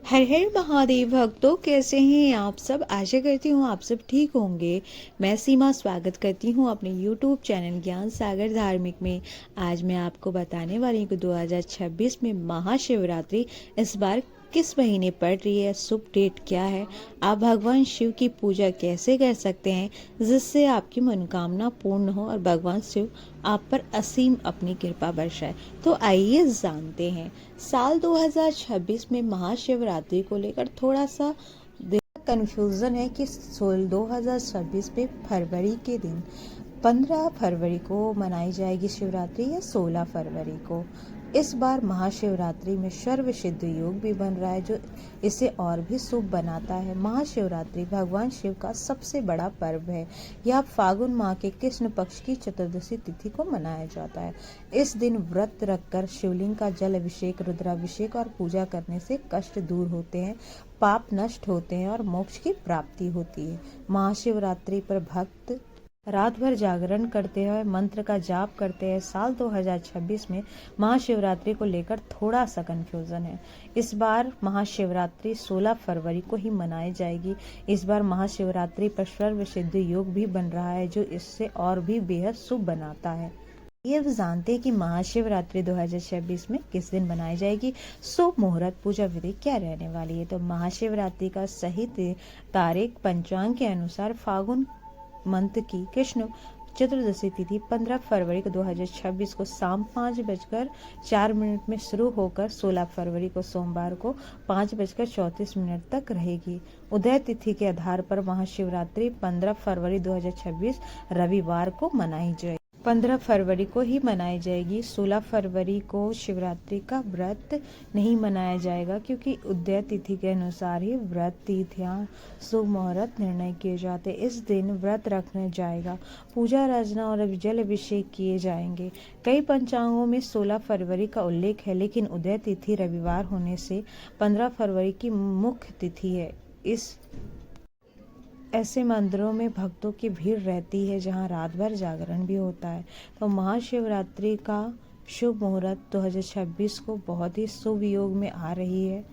हर हर महादेव भक्तों, कैसे हैं आप सब। आशा करती हूँ आप सब ठीक होंगे। मैं सीमा स्वागत करती हूँ अपने YouTube चैनल ज्ञान सागर धार्मिक में। आज मैं आपको बताने वाली हूँ कि 2026 में महाशिवरात्रि इस बार किस महीने पड़ रही है, शुभ डेट क्या है, आप भगवान शिव की पूजा कैसे कर सकते हैं जिससे आपकी मनोकामना पूर्ण हो और भगवान शिव आप पर असीम अपनी कृपा बरसाए। तो आइए जानते हैं। साल 2026 में महाशिवरात्रि को लेकर थोड़ा सा कंफ्यूजन है कि 2026 में फरवरी के दिन 15 फरवरी को मनाई जाएगी शिवरात्रि या 16 फरवरी को। इस बार महाशिवरात्रि में सर्व सिद्ध योग भी बन रहा है जो इसे और भी शुभ बनाता है। महाशिवरात्रि भगवान शिव का सबसे बड़ा पर्व है। यह फागुन माह के कृष्ण पक्ष की चतुर्दशी तिथि को मनाया जाता है। इस दिन व्रत रखकर शिवलिंग का जल अभिषेक, रुद्राभिषेक और पूजा करने से कष्ट दूर होते हैं, पाप नष्ट होते हैं और मोक्ष की प्राप्ति होती है। महाशिवरात्रि पर भक्त रात भर जागरण करते हैं, मंत्र का जाप करते हैं। साल 2026 में महाशिवरात्रि को लेकर थोड़ा सा कंफ्यूजन है। इस बार महाशिवरात्रि 16 फरवरी को ही मनाई जाएगी। इस बार महाशिवरात्रि पर सर्व सिद्ध योग भी बन रहा है जो इससे और भी बेहद शुभ बनाता है। ये अब जानते हैं कि महाशिवरात्रि 2026 में किस दिन मनाई जाएगी। शुभ मुहूर्त, पूजा विधि क्या रहने वाली है। तो महाशिवरात्रि का सही तारीख पंचांग के अनुसार फागुन मंथ की कृष्ण चतुर्दशी तिथि 15 फरवरी को 2026 को शाम 5:04 में शुरू होकर 16 फरवरी को सोमवार को 5:34 तक रहेगी। उदय तिथि के आधार पर महाशिवरात्रि 15 फरवरी 2026 रविवार को मनाई जाएगी। 15 फरवरी को ही मनाई जाएगी। 16 फरवरी को शिवरात्रि का व्रत नहीं मनाया जाएगा क्योंकि उदय तिथि के अनुसार ही व्रत तिथियां शुभ मुहूर्त निर्णय किए जाते। इस दिन व्रत रखने जाएगा, पूजा अर्चना और जल अभिषेक किए जाएंगे। कई पंचांगों में 16 फरवरी का उल्लेख है, लेकिन उदय तिथि रविवार होने से 15 फरवरी की मुख्य तिथि है। ऐसे मंदिरों में भक्तों की भीड़ रहती है जहां रात भर जागरण भी होता है। तो महाशिवरात्रि का शुभ मुहूर्त 2026 को बहुत ही शुभ योग में आ रही है।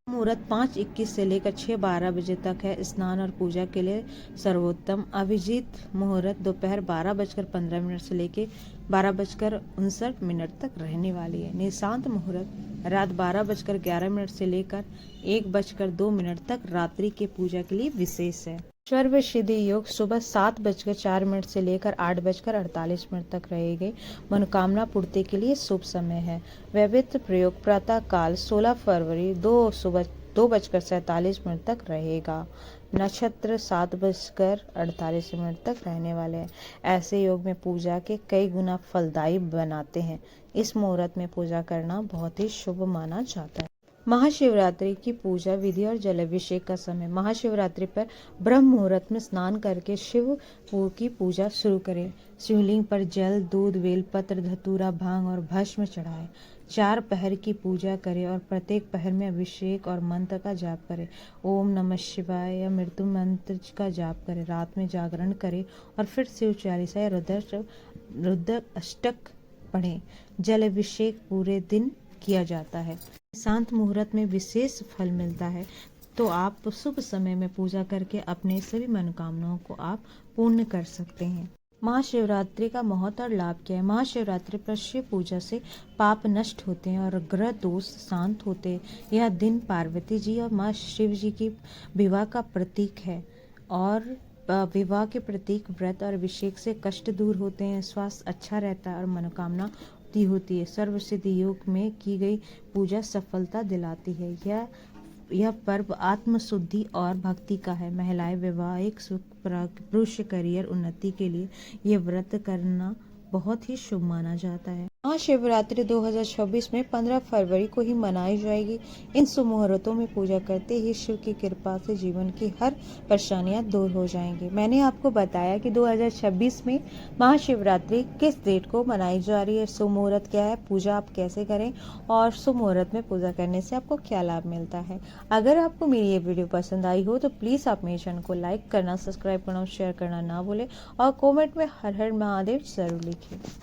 मुहूर्त 5:21 से लेकर 6:12 बजे तक है। स्नान और पूजा के लिए सर्वोत्तम अभिजीत मुहूर्त दोपहर 12:15 से लेकर 12:59 तक रहने वाली है। निशांत मुहूर्त रात 12:11 से लेकर 1:02 तक रात्रि के पूजा के लिए विशेष है। सर्व सिद्धि योग सुबह 7:04 से लेकर 8:48 तक रहेगी। मनोकामना पूर्ति के लिए शुभ समय है। वैविध्य प्रयोग प्रातः काल 16 फरवरी सुबह 2:47 तक रहेगा। नक्षत्र 7:48 तक रहने वाले हैं। ऐसे योग में पूजा के कई गुना फलदायी बनाते हैं। इस मुहूर्त में पूजा करना बहुत ही शुभ माना जाता है। महाशिवरात्रि की पूजा विधि और जलाभिषेक का समय। महाशिवरात्रि पर ब्रह्म मुहूर्त में स्नान करके शिव की पूजा शुरू करें। शिवलिंग पर जल, दूध, बेलपत्र, धतूरा, भांग और भस्म चढ़ाएं। 4 पहर की पूजा करें और प्रत्येक पहर में अभिषेक और मंत्र का जाप करें। ओम नमः शिवाय या मृत्यु मंत्र का जाप करें। रात में जागरण करें और फिर शिव चालीसा या रुद्र अष्टक पढ़ें। जल अभिषेक पूरे दिन किया जाता है। शांत मुहूर्त में विशेष फल मिलता है, तो आप शुभ समय में पूजा करके अपने सभी मनोकामनाओं को आप पूर्ण कर सकते हैं। महाशिवरात्रि का महत्व और लाभ क्या है। महाशिवरात्रि पर शिव पूजा से पाप नष्ट होते हैं और ग्रह दोष शांत होते हैं। यह दिन पार्वती जी और माँ शिव जी की विवाह का प्रतीक है और विवाह के प्रतीक व्रत और अभिषेक से कष्ट दूर होते हैं, स्वास्थ्य अच्छा रहता है और मनोकामना होती है। सर्व सिद्ध योग में की गई पूजा सफलता दिलाती है। यह पर्व आत्म शुद्धि और भक्ति का है। महिलाएं वैवाहिक सुख, पुरुष करियर उन्नति के लिए यह व्रत करना बहुत ही शुभ माना जाता है। महाशिवरात्रि 2026 में 15 फरवरी को ही मनाई जाएगी। इन शुभ मुहूर्तों में पूजा करते ही शिव की कृपा से जीवन की हर परेशानियां दूर हो जाएंगी। मैंने आपको बताया कि 2026 में महाशिवरात्रि किस डेट को मनाई जा रही है, शुभ मुहूर्त क्या है, पूजा आप कैसे करें और शुभ मुहूर्त में पूजा करने से आपको क्या लाभ मिलता है। अगर आपको मेरी ये वीडियो पसंद आई हो तो प्लीज़ आप मेरे चैनल को लाइक करना, सब्सक्राइब करना और शेयर करना ना भूलें और कमेंट में हर हर महादेव जरूर लिखिए।